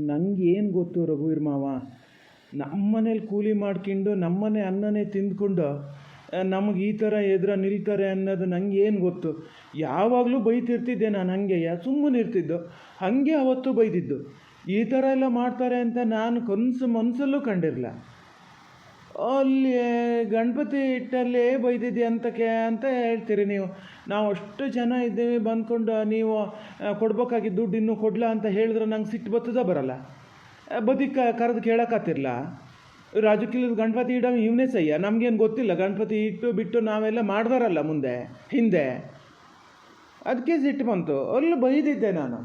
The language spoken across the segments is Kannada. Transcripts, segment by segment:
ನನಗೇನು ಗೊತ್ತು ರಘುವೀರ್ ಮಾವ. ನಮ್ಮನೇಲಿ ಕೂಲಿ ಮಾಡ್ಕೊಂಡು ನಮ್ಮನೆ ಅನ್ನನೇ ತಿಂದ್ಕೊಂಡು ನಮಗೆ ಈ ಥರ ಎದುರ ನಿಲ್ತಾರೆ ಅನ್ನೋದು ನನಗೇನು ಗೊತ್ತು. ಯಾವಾಗಲೂ ಬೈತಿರ್ತಿದ್ದೆ ನಾನು, ಹಾಗೆಯ ಸುಮ್ಮನೆ ಇರ್ತಿದ್ದು, ಹಾಗೆ ಅವತ್ತು ಬೈದಿದ್ದು. ಈ ಥರ ಎಲ್ಲ ಮಾಡ್ತಾರೆ ಅಂತ ನಾನು ಮನಸ್ಸಲ್ಲೂ ಕಂಡಿರಲ್ಲ. ಅಲ್ಲಿ ಗಣಪತಿ ಇಟ್ಟಲ್ಲೇ ಬೈದಿದ್ದೆ ಅಂತ ಹೇಳ್ತೀರಿ ನೀವು. ನಾವು ಅಷ್ಟು ಜನ ಇದ್ದೀವಿ, ಬಂದ್ಕೊಂಡು ನೀವು ಕೊಡ್ಬೇಕಾಗಿದ್ದು ದುಡ್ಡು ಇನ್ನೂ ಕೊಡ್ಲಾ ಅಂತ ಹೇಳಿದ್ರೆ ನಂಗೆ ಸಿಟ್ಟು ಬರ್ತದ ಬರಲ್ಲ? ಕರೆದು ಕೇಳೋಕ್ಕಾತಿರ್ಲ? ರಾಜಕೀಯದ ಗಣಪತಿ ಇಡೋ ಇವನೇ ಸಯ್ಯ, ನಮಗೇನು ಗೊತ್ತಿಲ್ಲ. ಗಣಪತಿ ಇಟ್ಟು ಬಿಟ್ಟು ನಾವೆಲ್ಲ ಮಾಡ್ದಾರಲ್ಲ ಹಿಂದೆ. ಅದಕ್ಕೆ ಸಿಟ್ಟು ಬಂತು. ಅಲ್ಲಿ ಬೈದಿದ್ದೆ ನಾನು.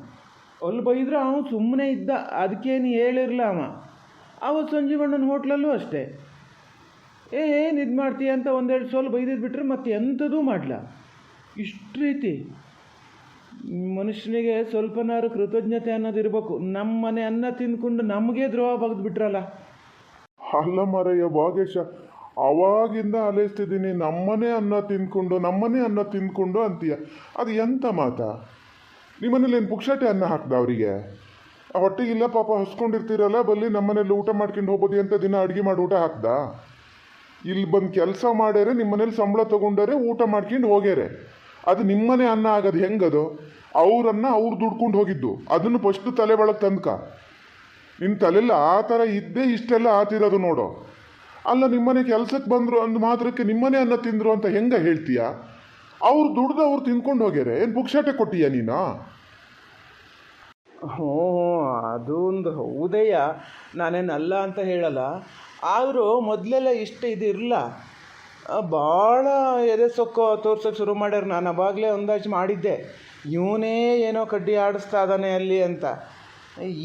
ಅಲ್ಲಿ ಬೈದ್ರೆ ಅವನು ಸುಮ್ಮನೆ ಇದ್ದ, ಅದಕ್ಕೇನು ಹೇಳಿರಲ್ಲ ಅವ. ಅವತ್ತು ಸಂಜೀವಣ್ಣನ ಹೋಟ್ಲಲ್ಲೂ ಅಷ್ಟೇ, ಏನು ಇದು ಮಾಡ್ತೀಯ ಅಂತ ಒಂದೆರಡು ಸೋಲು ಬೈದಿದ್ದು ಬಿಟ್ಟರೆ ಮತ್ತೆ ಎಂಥದೂ ಮಾಡಲ. ಇಷ್ಟು ರೀತಿ ಮನುಷ್ಯನಿಗೆ ಸ್ವಲ್ಪನಾರು ಕೃತಜ್ಞತೆ ಅನ್ನೋದಿರ್ಬೇಕು. ನಮ್ಮ ಮನೆ ಅನ್ನ ತಿಂದ್ಕೊಂಡು ನಮಗೆ ದ್ರೋಹ ಬಗ್ದು ಬಿಟ್ರಲ್ಲ. ಅಲ್ಲ ಮರಯ್ಯ ಭಾಗೇಶ, ಅವಾಗಿಂದ ಅಲೇಸ್ತಿದ್ದೀನಿ, ನಮ್ಮನೆ ಅನ್ನ ತಿಂದ್ಕೊಂಡು ಅಂತೀಯ. ಅದು ಎಂಥ ಮಾತಾ? ನಿಮ್ಮನೇಲಿ ಏನು ಪುಕ್ಷಾಟೆ ಅನ್ನ ಹಾಕ್ದ ಅವರಿಗೆ? ಹೊಟ್ಟೆಗಿಲ್ಲ ಪಾಪ ಹಸ್ಕೊಂಡಿರ್ತೀರಲ್ಲ, ಬಲ್ಲಿ ನಮ್ಮನೇಲಿ ಊಟ ಮಾಡ್ಕೊಂಡು ಹೋಗ್ಬೋದು ಅಂತ ದಿನ ಅಡುಗೆ ಮಾಡಿ ಊಟ ಹಾಕ್ದ? ಇಲ್ಲಿ ಬಂದು ಕೆಲಸ ಮಾಡ್ಯಾರೆ, ನಿಮ್ಮನೇಲಿ ಸಂಬಳ ತೊಗೊಂಡಾರೆ, ಊಟ ಮಾಡ್ಕೊಂಡು ಹೋಗ್ಯಾರೆ. ಅದು ನಿಮ್ಮನೆ ಅನ್ನ ಆಗೋದು ಹೆಂಗದು? ಅವ್ರನ್ನ ಅವ್ರು ದುಡ್ಕೊಂಡು ಹೋಗಿದ್ದು, ಅದನ್ನು ಫಸ್ಟು ತಲೆ ಒಳಗೆ ತಂದ್ಕ. ನಿನ್ನ ತಲೆಲ್ಲ ಆ ಥರ ಇದ್ದೇ ಇಷ್ಟೆಲ್ಲ ಆತಿರೋದು ನೋಡೋ. ಅಲ್ಲ, ನಿಮ್ಮನೆ ಕೆಲಸಕ್ಕೆ ಬಂದರು ಅಂದ ಮಾತ್ರಕ್ಕೆ ನಿಮ್ಮನೆ ಅನ್ನ ತಿಂದರು ಅಂತ ಹೆಂಗೆ ಹೇಳ್ತೀಯ? ಅವ್ರು ದುಡ್ದು ಅವ್ರು ತಿನ್ಕೊಂಡು ಹೋಗ್ಯಾರೆ, ಏನು ಪುಕ್ಷಾಟೆ ಕೊಟ್ಟಿಯ ನೀನು? ಹ್ಞೂ, ಅದೊಂದು ಹೌದಯ್ಯ, ನಾನೇನಲ್ಲ ಅಂತ ಹೇಳಲ್ಲ. ಆದರೂ ಮೊದಲೆಲ್ಲ ಇಷ್ಟು ಇದಿರಲ್ಲ, ಭಾಳ ಎದೆ ಸೊಕ್ಕು ತೋರ್ಸೋಕ್ಕೆ ಶುರು ಮಾಡ್ಯಾರ. ನಾನು ಅವಾಗಲೇ ಅಂದಾಜು ಮಾಡಿದ್ದೆ, ಇವನೇ ಏನೋ ಕಡ್ಡಿ ಆಡಿಸ್ತಾ ಇದ್ದಾನೆ ಅಲ್ಲಿ ಅಂತ.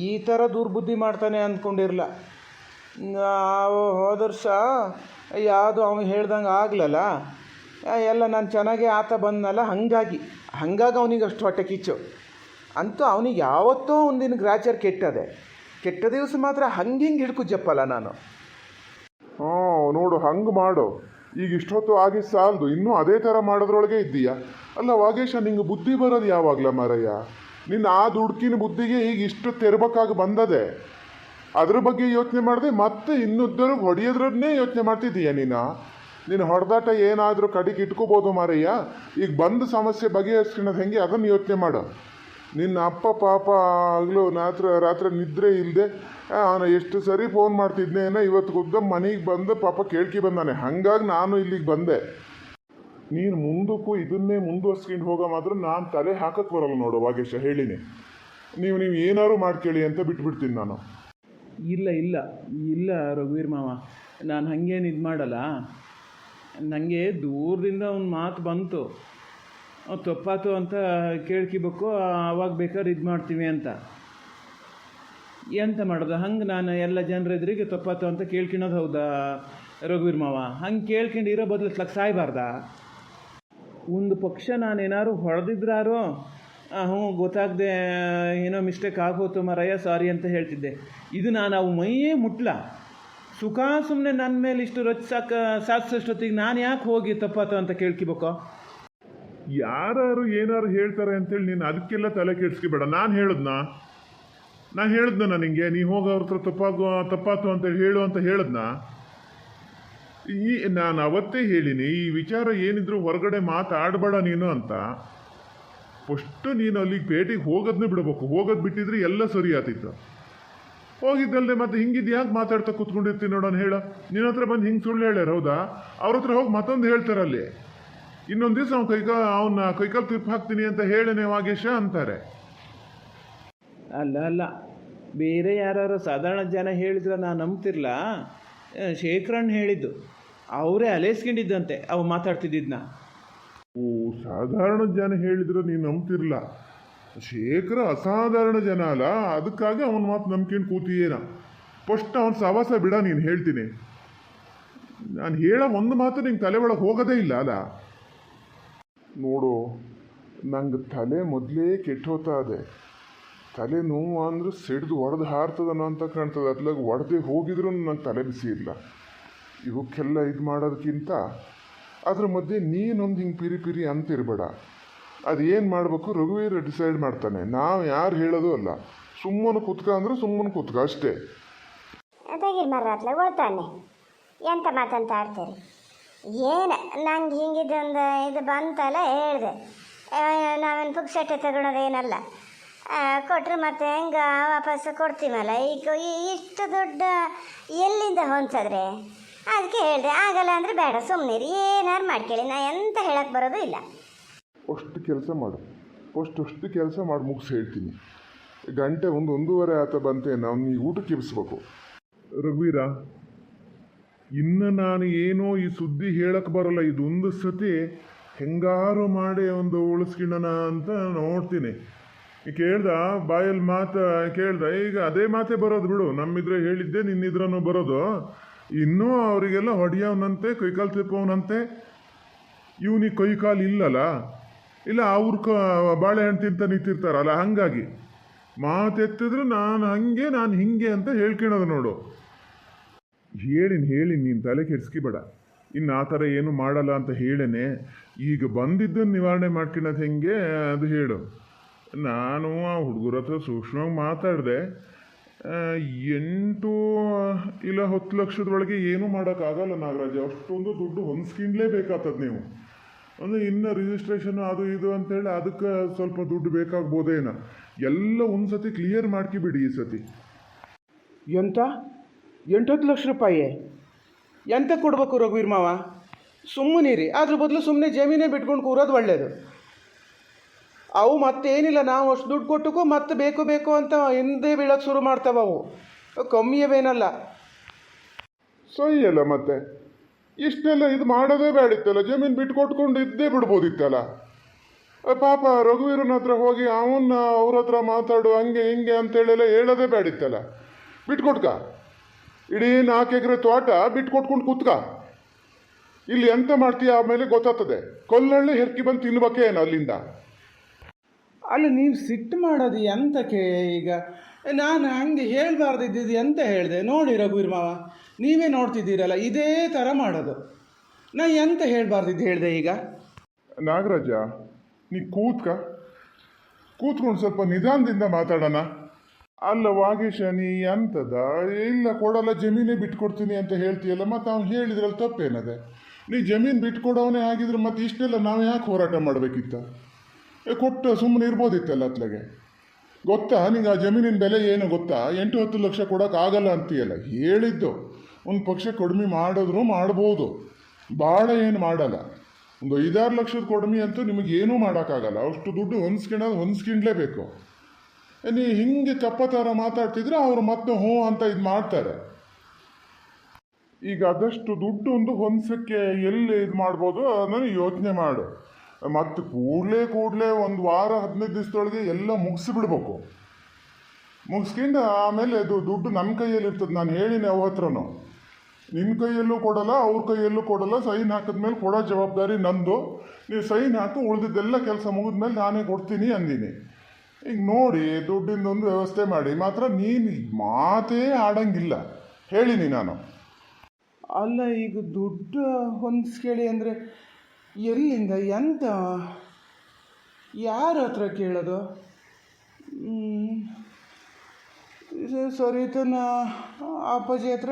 ಈ ಥರ ದುರ್ಬುದ್ಧಿ ಮಾಡ್ತಾನೆ ಅಂದ್ಕೊಂಡಿರಲ್ಲ. ಹೋದ ವರ್ಷ ಯಾವುದು ಅವನು ಹೇಳ್ದಂಗೆ ಆಗ್ಲಲ್ಲ, ಎಲ್ಲ ನಾನು ಚೆನ್ನಾಗೇ ಆತ ಬಂದನಲ್ಲ, ಹಾಗಾಗಿ ಅವನಿಗೆ ಅಷ್ಟು ಹೊಟ್ಟೆ ಕಿಚ್ಚು. ಅಂತೂ ಅವನಿಗೆ ಯಾವತ್ತೋ ಒಂದಿನ ಗ್ರಾಚಾರ ಕೆಟ್ಟ ದಿವಸ ಮಾತ್ರ ಹಿಂಗೆ ಹಿಡ್ಕುಜ್ಜಪ್ಪಲ್ಲ ನಾನು. ನೋಡು, ಹಂಗೆ ಮಾಡು. ಈಗ ಇಷ್ಟೊತ್ತು ಆಗಿ ಸಾಲದು, ಇನ್ನೂ ಅದೇ ಥರ ಮಾಡೋದ್ರೊಳಗೆ ಇದ್ದೀಯ. ಅಲ್ಲ ವಾಗೇಶ, ನಿಂಗೆ ಬುದ್ಧಿ ಬರೋದು ಯಾವಾಗಲ ಮಾರಯ್ಯ? ನಿನ್ನ ಆ ದುಡ್ಕಿನ ಬುದ್ಧಿಗೆ ಈಗ ಇಷ್ಟು ತೆರಬೇಕಾಗಿ ಬಂದದೆ. ಅದ್ರ ಬಗ್ಗೆ ಯೋಚನೆ ಮಾಡಿದೆ, ಮತ್ತೆ ಇನ್ನುದ್ದರಿಗೆ ಹೊಡೆಯೋದ್ರನ್ನೇ ಯೋಚನೆ ಮಾಡ್ತಿದ್ದೀಯ ನೀನು ಹೊಡೆದಾಟ ಏನಾದರೂ ಕಡೆಗೆ ಇಟ್ಕೋಬೋದು ಮಾರಯ್ಯ. ಈಗ ಬಂದ ಸಮಸ್ಯೆ ಬಗೆಹರಿಸ್ಕೊಳ್ಳೋದು ಹೆಂಗೆ ಅದನ್ನು ಯೋಚನೆ ಮಾಡು. ನಿನ್ನ ಅಪ್ಪ ಪಾಪ ಆಗಲೂ ರಾತ್ರಿ ನಿದ್ರೆ ಇಲ್ಲದೆ ಅವನು ಎಷ್ಟು ಸರಿ ಫೋನ್ ಮಾಡ್ತಿದ್ನೇನೋ, ಇವತ್ತು ಗುದ್ದ ಮನೆಗೆ ಬಂದು ಪಾಪ ಕೇಳ್ಕಿ ಬಂದಾನೆ. ಹಾಗಾಗಿ ನಾನು ಇಲ್ಲಿಗೆ ಬಂದೆ. ನೀನು ಮುಂದಕ್ಕೂ ಇದನ್ನೇ ಮುಂದುವರ್ಸ್ಕೊಂಡು ಹೋಗೋ ಮಾತ್ರ ನಾನು ತಲೆ ಹಾಕಕ್ಕೆ ಬರಲ್ಲ ನೋಡು ವಾಗೇಶ, ಹೇಳಿನಿ. ನೀವು ಏನಾದ್ರು ಮಾಡ್ಕೊಳ್ಳಿ ಅಂತ ಬಿಟ್ಬಿಡ್ತೀನಿ ನಾನು. ಇಲ್ಲ ರಘುವೀರ್ ಮಾವ, ನಾನು ಹಾಗೇನು ಇದು ಮಾಡಲ್ಲ. ನನಗೆ ದೂರದಿಂದ ಒಂದು ಮಾತು ಬಂತು, ತಪ್ಪಾತು ಅಂತ ಕೇಳ್ಕಿಬೇಕು, ಆವಾಗ ಬೇಕಾದ್ರೆ ಇದು ಮಾಡ್ತೀವಿ ಅಂತ. ಎಂತ ಮಾಡೋದು? ಹಂಗೆ ನಾನು ಎಲ್ಲ ಜನರ ಎದುರಿಗೆ ತಪ್ಪಾತು ಅಂತ ಕೇಳ್ಕೊಳೋದು ಹೌದಾ ರಘುವೀರ್ ಮಾವ? ಹಂಗೆ ಕೇಳ್ಕೊಂಡು ಇರೋ ಬದಲಿಸ್ಲಕ್ಕೆ ಸಾಯ್ಬಾರ್ದ? ಒಂದು ಪಕ್ಷ ನಾನೇನಾದ್ರು ಹೊಡೆದಿದ್ರಾರೋ ಗೊತ್ತಾಗದೆ ಏನೋ ಮಿಸ್ಟೇಕ್ ಆಗೋತು ಮಾರಯ್ಯ, ಸಾರಿ ಅಂತ ಹೇಳ್ತಿದ್ದೆ. ಇದು ನಾನು ಅವು ಮೈಯೇ ಮುಟ್ಲ ಸುಖ ಸುಮ್ಮನೆ ನನ್ನ ಮೇಲೆ ಇಷ್ಟು ರೊಚ್ಚ ಸಾಧಿಸೋಷ್ಟೊತ್ತಿಗೆ ನಾನು ಯಾಕೆ ಹೋಗಿ ತಪ್ಪಾತು ಅಂತ ಕೇಳ್ಕಿಬೇಕು? ಯಾರು ಏನಾರು ಹೇಳ್ತಾರೆ ಅಂತೇಳಿ ನೀನು ಅದಕ್ಕೆಲ್ಲ ತಲೆ ಕೆಡಿಸ್ಕೊಬೇಡ. ನಾನು ಹೇಳಿದ್ನ ನಿಂಗೆ, ನೀ ಹೋಗಿ ಅವ್ರ ಹತ್ರ ತಪ್ಪಾತು ಅಂತೇಳಿ ಹೇಳು ಅಂತ ಹೇಳಿದ್ನ. ನಾನು ಅವತ್ತೇ ಹೇಳಿನಿ, ಈ ವಿಚಾರ ಏನಿದ್ರು ಹೊರಗಡೆ ಮಾತಾಡಬೇಡ ನೀನು ಅಂತ. ಫಸ್ಟು ನೀನು ಅಲ್ಲಿಗೆ ಪೇಟೆಗೆ ಹೋಗೋದನ್ನೇ ಬಿಡಬೇಕು. ಹೋಗೋದು ಬಿಟ್ಟಿದ್ರೆ ಎಲ್ಲ ಸರಿ ಆತಿತ್ತು. ಹೋಗಿದ್ದಲ್ಲದೆ ಮತ್ತೆ ಹಿಂಗಿದ್ದು ಯಾಕೆ ಮಾತಾಡ್ತಾ ಕೂತ್ಕೊಂಡಿರ್ತೀನಿ ನೋಡೋಣ, ಹೇಳ. ನಿನ್ನ ಹತ್ರ ಬಂದು ಹಿಂಗೆ ಸುಳ್ಳು ಹೇಳ್ಯಾರ ಹೌದಾ? ಅವ್ರ ಹತ್ರ ಹೋಗಿ ಮತ್ತೊಂದು ಹೇಳ್ತಾರಲ್ಲಿ, ಇನ್ನೊಂದು ದಿವಸ ಅವನ್ನ ಕೈಕಾಲು ತಿರ್ಪು ಹಾಕ್ತೀನಿ ಅಂತ ಹೇಳೇನೆ ವಾಗೇಶ ಅಂತಾರೆ. ಅಲ್ಲ, ಬೇರೆ ಯಾರು ಸಾಧಾರಣ ಜನ ಹೇಳಿದ್ರೆ ನಾನು ನಂಬ್ತಿರ್ಲ. ಶೇಖರಣ್ಣ ಹೇಳಿದ್ದು, ಅವರೇ ಅಲೇಸ್ಕೊಂಡಿದ್ದಂತೆ ಅವು ಮಾತಾಡ್ತಿದ್ದಿದ್ನ. ಸಾಧಾರಣ ಜನ ಹೇಳಿದ್ರೆ ನೀನು ನಂಬ್ತಿರ್ಲ. ಶೇಖರ ಅಸಾಧಾರಣ ಜನ ಅಲ್ಲ, ಅದಕ್ಕಾಗಿ ಅವನ ಮಾತು ನಂಬ್ಕೊಂಡು ಕೂತಿಯೇನ. ಫಸ್ಟ್ ಅವನ ಸವಾಸ ಬಿಡ, ನೀನು ಹೇಳ್ತೀನಿ. ನಾನು ಹೇಳೋ ಒಂದು ಮಾತು ನಿಂಗೆ ತಲೆ ಒಳಗೆ ಹೋಗೋದೇ ಇಲ್ಲ ಅಲ್ಲ. ನೋಡು, ನಂಗೆ ತಲೆ ಮೊದಲೇ ಕೆಟ್ಟೋತಾ ಇದೆ. ತಲೆ ನೋವು ಅಂದ್ರೆ ಸಿಡ್ದು ಒಡೆದು ಹಾರ್ತದನೋ ಅಂತ ಕಾಣ್ತದೆ. ಅದ್ಲಾಗ ಒಡೆದೇ ಹೋಗಿದ್ರು ನಂಗೆ ತಲೆ ಬಿಸಿ ಇಲ್ಲ. ಇವಕ್ಕೆಲ್ಲ ಇದು ಮಾಡೋದಕ್ಕಿಂತ ಅದ್ರ ಮಧ್ಯೆ ನೀನೊಂದು ಹಿಂಗೆ ಪಿರಿ ಅಂತಿರಬೇಡ. ಅದೇನು ಮಾಡಬೇಕು ರಘುವೀರ್ ಡಿಸೈಡ್ ಮಾಡ್ತಾನೆ, ನಾವು ಯಾರು ಹೇಳೋದು ಅಲ್ಲ. ಸುಮ್ಮನೆ ಕೂತ್ಕ ಅಂದ್ರೆ ಸುಮ್ಮನೆ ಕೂತ್ಕ ಅಷ್ಟೇ. ತೆಗೀರಿ ಮರ್ರಾತ್ಲೆ ಓದ್ತಾನೆ ಎಂತ ಮಾತಂತ ಆಡ್ತೀರಿ. ಏನು ನಂಗೆ ಹಿಂಗಿದೊಂದು ಇದು ಬಂತಲ್ಲ ಹೇಳಿದೆ. ನಾವೇನು ಪುಕ್ಸಟ್ಟೆ ತಗೊಳೋದೇನಲ್ಲ, ಕೊಟ್ಟರೆ ಮತ್ತೆ ಹೆಂಗೆ ವಾಪಸ್ಸು ಕೊಡ್ತೀವಲ್ಲ. ಈಗ ಇಷ್ಟು ದೊಡ್ಡ ಎಲ್ಲಿಂದ ಹೊಂದಿಸಿದ್ರೆ ಅದಕ್ಕೆ ಹೇಳಿದೆ. ಆಗಲ್ಲ ಅಂದರೆ ಬೇಡ ಸುಮ್ಮನಿರಿ, ಏನಾರು ಮಾಡ್ಕೊಳ್ಳಿ, ನಾ ಎಂತ ಹೇಳಕ್ಕೆ ಬರೋದು ಇಲ್ಲ. ಅಷ್ಟು ಕೆಲಸ ಮಾಡು, ಅಷ್ಟು ಕೆಲಸ ಮಾಡಿ ಮುಗಿಸಿ ಹೇಳ್ತೀನಿ. ಗಂಟೆ ಒಂದೂವರೆ ಆತ ಬಂತೆ, ನಾವು ಈ ಊಟಕ್ಕೆ ಇರಿಸ್ಬೇಕು. ರಘುವೀರ, ಇನ್ನು ನಾನು ಏನೋ ಈ ಸುದ್ದಿ ಹೇಳಕ್ಕೆ ಬರಲ್ಲ. ಇದೊಂದು ಸತಿ ಹೆಂಗಾರು ಮಾಡಿ ಒಂದು ಉಳಿಸ್ಕೊಳ್ಳೋಣ ಅಂತ ನೋಡ್ತೀನಿ. ಕೇಳ್ದ ಬಾಯಲ್ಲಿ ಮಾತು ಕೇಳ್ದ, ಈಗ ಅದೇ ಮಾತೇ ಬರೋದು ಬಿಡು. ನಮ್ಮಿದ್ರೆ ಹೇಳಿದ್ದೆ, ನಿನ್ನಿದ್ರೂ ಬರೋದು. ಇನ್ನೂ ಅವರಿಗೆಲ್ಲ ಹೊಡೆಯೋನಂತೆ, ಕೈಕಾಲು ತಿಪ್ಪವನಂತೆ. ಇವನಿಗೆ ಕೈಕಾಲು ಇಲ್ಲಲ್ಲ, ಇಲ್ಲ ಅವ್ರ ಬಾಳೆಹಣ್ಣು ತಿಂತ ನಿಂತಿರ್ತಾರಲ್ಲ, ಹಾಗಾಗಿ ಮಾತೆತ್ತಿದ್ರೆ ನಾನು ಹಿಂಗೆ ಅಂತ ಹೇಳ್ಕೊಳೋದು ನೋಡು. ಹೇಳಿ ನೀನು ತಲೆ ಕೆಡ್ಸ್ಕಿಬೇಡ. ಇನ್ನು ಆ ಥರ ಏನು ಮಾಡಲ್ಲ ಅಂತ ಹೇಳೇನೆ. ಈಗ ಬಂದಿದ್ದನ್ನು ನಿವಾರಣೆ ಮಾಡ್ಕೊಳ್ಳೋದು ಹೆಂಗೆ ಅದು ಹೇಳು. ನಾನು ಆ ಹುಡುಗರ ಹತ್ರ ಸೂಕ್ಷ್ಮವಾಗಿ ಮಾತಾಡಿದೆ. 8 ಇಲ್ಲ 10 ಲಕ್ಷದೊಳಗೆ ಏನೂ ಮಾಡೋಕ್ಕಾಗಲ್ಲ ನಾಗರಾಜ. ಅಷ್ಟೊಂದು ದುಡ್ಡು ಹೊಂದ್ಸ್ಕೊಂಡ್ಲೇಬೇಕಾಗ್ತದೆ ನೀವು. ಅಂದರೆ ಇನ್ನು ರಿಜಿಸ್ಟ್ರೇಷನ್ ಅದು ಇದು ಅಂತೇಳಿ ಅದಕ್ಕೆ ಸ್ವಲ್ಪ ದುಡ್ಡು ಬೇಕಾಗ್ಬೋದೇನೋ. ಎಲ್ಲ ಒಂದು ಸತಿ ಕ್ಲಿಯರ್ ಮಾಡ್ಕಿಬಿಡಿ ಈ ಸತಿ. ಎಂತ 8-10 ಲಕ್ಷ ರೂಪಾಯಿ ಎಂತ ಕೊಡಬೇಕು ರಘುವೀರ್ ಮಾವ? ಸುಮ್ಮನಿರಿ. ಅದ್ರ ಬದಲು ಸುಮ್ಮನೆ ಜಮೀನೇ ಬಿಟ್ಕೊಂಡು ಕೂರೋದು ಒಳ್ಳೆಯದು. ಅವು ಮತ್ತೇನಿಲ್ಲ, ನಾವು ಅಷ್ಟು ದುಡ್ಡು ಕೊಟ್ಟಕ್ಕೂ ಮತ್ತೆ ಬೇಕು ಅಂತ ಹಿಂದೆ ಬೀಳೋಕ್ಕೆ ಶುರು ಮಾಡ್ತಾವೆ. ಅವು ಕಮ್ಮಿಯವೇನಲ್ಲ. ಸಹಿ ಅಲ್ಲ ಮತ್ತೆ ಇಷ್ಟೆಲ್ಲ ಇದು ಮಾಡೋದೇ ಬೇಡಿತ್ತಲ್ಲ. ಜಮೀನು ಬಿಟ್ಟು ಕೊಟ್ಕೊಂಡು ಇದ್ದೇ ಬಿಡ್ಬೋದಿತ್ತಲ್ಲ. ಪಾಪ ರಘುವೀರನ ಹತ್ರ ಹೋಗಿ ಅವನ್ನ ಅವ್ರ ಹತ್ರ ಮಾತಾಡು ಹಂಗೆ ಹಿಂಗೆ ಅಂತೇಳೆಲ್ಲ ಹೇಳೋದೇ ಬೇಡಿತ್ತಲ್ಲ. ಬಿಟ್ಕೊಟ್ಕ, ಇಡೀ 4 ಎಕರೆ ತೋಟ ಬಿಟ್ಕೊಟ್ಕೊಂಡು ಕೂತ್ಕ. ಇಲ್ಲಿ ಎಂತ ಮಾಡ್ತೀಯ ಆಮೇಲೆ ಗೊತ್ತಾಗ್ತದೆ. ಕೊಲ್ಲಳ್ಳಿ ಹೆರ್ಕಿ ಬಂದು ತಿನ್ಬೇಕೇನು ಅಲ್ಲಿಂದ? ಅಲ್ಲಿ ನೀವು ಸಿಟ್ಟು ಮಾಡೋದು ಎಂತಕ್ಕೆ? ಈಗ ನಾನು ಹಂಗೆ ಹೇಳಬಾರ್ದಿದ್ದು ಎಂತ ಹೇಳಿದೆ ನೋಡಿ ರಘುವೀರ್ ಮಾವ, ನೀವೇ ನೋಡ್ತಿದ್ದೀರಲ್ಲ ಇದೇ ಥರ ಮಾಡೋದು. ನಾ ಎಂತ ಹೇಳಬಾರ್ದಿದ್ದು ಹೇಳಿದೆ ಈಗ? ನಾಗರಾಜ, ನೀ ಕೂತ್ಕೊಂಡು ಸ್ವಲ್ಪ ನಿಧಾನದಿಂದ ಮಾತಾಡೋಣ. ಅಲ್ಲ ವಾಗೀಶ, ನೀ ಎಂತದ ಇಲ್ಲ ಕೊಡಲ್ಲ ಜಮೀನೇ ಬಿಟ್ಕೊಡ್ತೀನಿ ಅಂತ ಹೇಳ್ತೀಯಲ್ಲ, ಮತ್ತು ಅವ್ನು ಹೇಳಿದ್ರಲ್ಲಿ ತಪ್ಪೇನದೆ? ನೀ ಜಮೀನು ಬಿಟ್ಕೊಡೋವನೇ ಆಗಿದ್ರೆ ಮತ್ತೆ ಇಷ್ಟೆಲ್ಲ ನಾವು ಯಾಕೆ ಹೋರಾಟ ಮಾಡಬೇಕಿತ್ತ? ಕೊಟ್ಟು ಸುಮ್ಮನೆ ಇರ್ಬೋದಿತ್ತಲ್ಲ ಅತ್ಲಾಗೆ. ಗೊತ್ತಾ ನಿಂಗೆ ಆ ಜಮೀನಿನ ಬೆಲೆ ಏನು ಗೊತ್ತಾ? 8-10 ಲಕ್ಷ ಕೊಡೋಕ್ಕಾಗಲ್ಲ ಅಂತೀಯಲ್ಲ. ಹೇಳಿದ್ದು ಒಂದು ಪಕ್ಷ ಕಡಿಮೆ ಮಾಡಿದ್ರು ಮಾಡ್ಬೋದು, ಭಾಳ ಏನು ಮಾಡಲ್ಲ. ಒಂದು 5-6 ಲಕ್ಷದ ಕಡಿಮೆ ಅಂತೂ ನಿಮಗೇನೂ ಮಾಡೋಕ್ಕಾಗಲ್ಲ. ಅಷ್ಟು ದುಡ್ಡು ಹೊಂದ್ಸ್ಕೊಂಡ್ಲೇಬೇಕು. ನೀ ಹಿಂಗೆ ಚಪ್ಪತ್ತಾರ ಮಾತಾಡ್ತಿದ್ರೆ ಅವರು ಮತ್ತೆ ಹ್ಞೂ ಅಂತ ಇದು ಮಾಡ್ತಾರೆ. ಈಗ ಅದಷ್ಟು ದುಡ್ಡು ಒಂದು ಹೊಂದ್ಸಕ್ಕೆ ಎಲ್ಲಿ ಇದು ಮಾಡ್ಬೋದು ಅನ್ನೋದು ಯೋಚನೆ ಮಾಡು. ಮತ್ತು ಕೂಡಲೇ 1 ವಾರ 15 ದಿವಸದೊಳಗೆ ಎಲ್ಲ ಮುಗಿಸಿಬಿಡ್ಬೇಕು. ಮುಗಿಸ್ಕೊಂಡು ಆಮೇಲೆ ಅದು ದುಡ್ಡು ನನ್ನ ಕೈಯಲ್ಲಿ ಇರ್ತದೆ. ನಾನು ಹೇಳಿನಿ ಅವ್ರ ಹತ್ರನೂ, ನಿನ್ನ ಕೈಯಲ್ಲೂ ಕೊಡಲ್ಲ ಅವ್ರ ಕೈಯಲ್ಲೂ ಕೊಡಲ್ಲ. ಸೈನ್ ಹಾಕಿದ್ಮೇಲೆ ಕೊಡೋ ಜವಾಬ್ದಾರಿ ನಂದು. ನೀವು ಸೈನ್ ಹಾಕಿ ಉಳಿದಿದ್ದೆಲ್ಲ ಕೆಲಸ ಮುಗಿದ್ಮೇಲೆ ನಾನೇ ಕೊಡ್ತೀನಿ ಅಂದಿನಿ. ಈಗ ನೋಡಿ ದುಡ್ಡಿಂದೊಂದು ವ್ಯವಸ್ಥೆ ಮಾಡಿ. ಮಾತ್ರ ನೀನು ಮಾತೇ ಆಡಂಗಿಲ್ಲ ಹೇಳಿನಿ ನಾನು. ಅಲ್ಲ ಈಗ ದುಡ್ಡು ಹೊಂದಿಸ್ಕೇಳಿ ಅಂದರೆ ಎಲ್ಲಿಂದ ಎಂತ ಯಾರ ಹತ್ರ ಕೇಳೋದು? ಸರಿತನ ಅಪ್ಪಾಜಿ ಹತ್ರ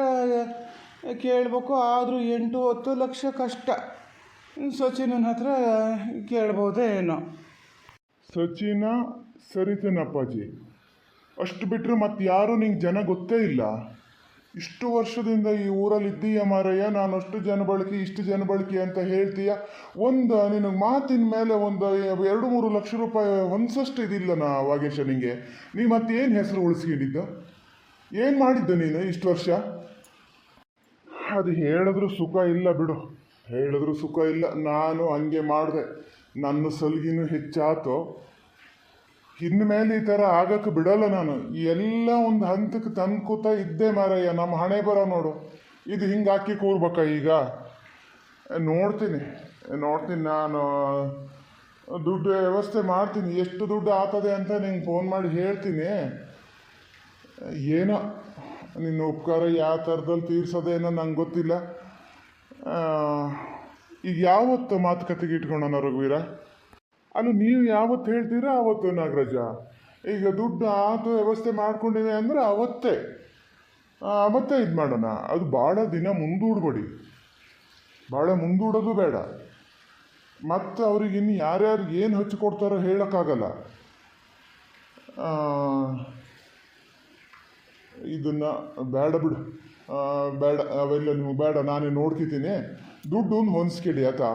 ಕೇಳಬೇಕು. ಆದರೂ 8-10 ಲಕ್ಷ ಕಷ್ಟ. ಸಚಿನನ ಹತ್ರ ಕೇಳ್ಬೋದೇ ಏನೋ. ಸಚಿನ ಸರಿತನಪ್ಪಾಜಿ ಅಷ್ಟು ಬಿಟ್ಟರೆ ಮತ್ತೆ ಯಾರೂ ನಿಂಗೆ ಜನ ಗೊತ್ತೇ ಇಲ್ಲ. ಇಷ್ಟು ವರ್ಷದಿಂದ ಈ ಊರಲ್ಲಿ ಇದ್ದೀಯ ಮಾರಯ್ಯ. ನಾನು ಅಷ್ಟು ಜನಬಳಕೆ ಇಷ್ಟು ಜನಬಳಕೆ ಅಂತ ಹೇಳ್ತೀಯ. ಒಂದು ನಿನಗೆ ಮಾತಿನ ಮೇಲೆ ಒಂದು 2-3 ಲಕ್ಷ ರೂಪಾಯಿ ಹೊಂದ್ಸಷ್ಟು ಇದಿಲ್ಲ ನಾ ವಾಗೇಶ ನಿಂಗೆ. ನೀ ಮತ್ತೇನು ಹೆಸರು ಉಳಿಸ್ಕೊಂಡಿದ್ದ? ಏನು ಮಾಡಿದ್ದ ನೀನು ಇಷ್ಟು ವರ್ಷ? ಅದು ಹೇಳಿದ್ರೂ ಸುಖ ಇಲ್ಲ ಬಿಡು, ಹೇಳಿದ್ರೂ ಸುಖ ಇಲ್ಲ. ನಾನು ಹಂಗೆ ಮಾಡಿದೆ, ನನ್ನ ಸಲ್ಗಿನೂ ಹೆಚ್ಚಾತು. ಇನ್ಮೇಲೆ ಈ ಥರ ಆಗಕ್ಕೆ ಬಿಡಲ್ಲ ನಾನು. ಎಲ್ಲ ಒಂದು ಹಂತಕ್ಕೆ ತಂದ್ಕೋತಾ ಇದ್ದೆ ಮಾರಯ್ಯ. ನಮ್ಮ ಹಣೆ ಬರ ನೋಡು, ಇದು ಹಿಂಗೆ ಹಾಕಿ ಕೂರ್ಬೇಕಾ ಈಗ? ನೋಡ್ತೀನಿ ನಾನು ದುಡ್ಡು ವ್ಯವಸ್ಥೆ ಮಾಡ್ತೀನಿ. ಎಷ್ಟು ದುಡ್ಡು ಆಗ್ತದೆ ಅಂತ ನಿಂಗೆ ಫೋನ್ ಮಾಡಿ ಹೇಳ್ತೀನಿ. ಏನೋ ನಿನ್ನ ಉಪಕಾರ ಯಾವ ಥರದಲ್ಲಿ ತೀರ್ಸೋದೇನೋ ನಂಗೆ ಗೊತ್ತಿಲ್ಲ. ಈಗ ಯಾವತ್ತು ಮಾತುಕತೆಗೆ ಇಟ್ಕೊಳ್ಳೋಣ ರಘುವೀರ? ಅಲ್ಲ ನೀವು ಯಾವತ್ತು ಹೇಳ್ತೀರಾ ಆವತ್ತು ನಾಗರಾಜ. ಈಗ ದುಡ್ಡು ಆತು ವ್ಯವಸ್ಥೆ ಮಾಡ್ಕೊಂಡಿವೆ ಅಂದರೆ ಅವತ್ತೇ ಇದು ಮಾಡೋಣ. ಅದು ಭಾಳ ದಿನ ಮುಂದೂಡಬೇಡಿ, ಭಾಳ ಮುಂದೂಡೋದು ಬೇಡ. ಮತ್ತು ಅವ್ರಿಗೆ ಇನ್ನು ಯಾರ್ಯಾರು ಏನು ಹಚ್ಚಿಕೊಡ್ತಾರೋ ಹೇಳೋಕ್ಕಾಗಲ್ಲ. ಇದನ್ನು ಬೇಡ ಬಿಡು, ಬೇಡ ಅವೆಲ್ಲ ನೀವು ಬೇಡ, ನಾನೇ ನೋಡ್ಕಿತೀನಿ. ದುಡ್ಡು ಹೊಂದಿಸ್ಕಿಡಿ ಆಯ್ತಾ.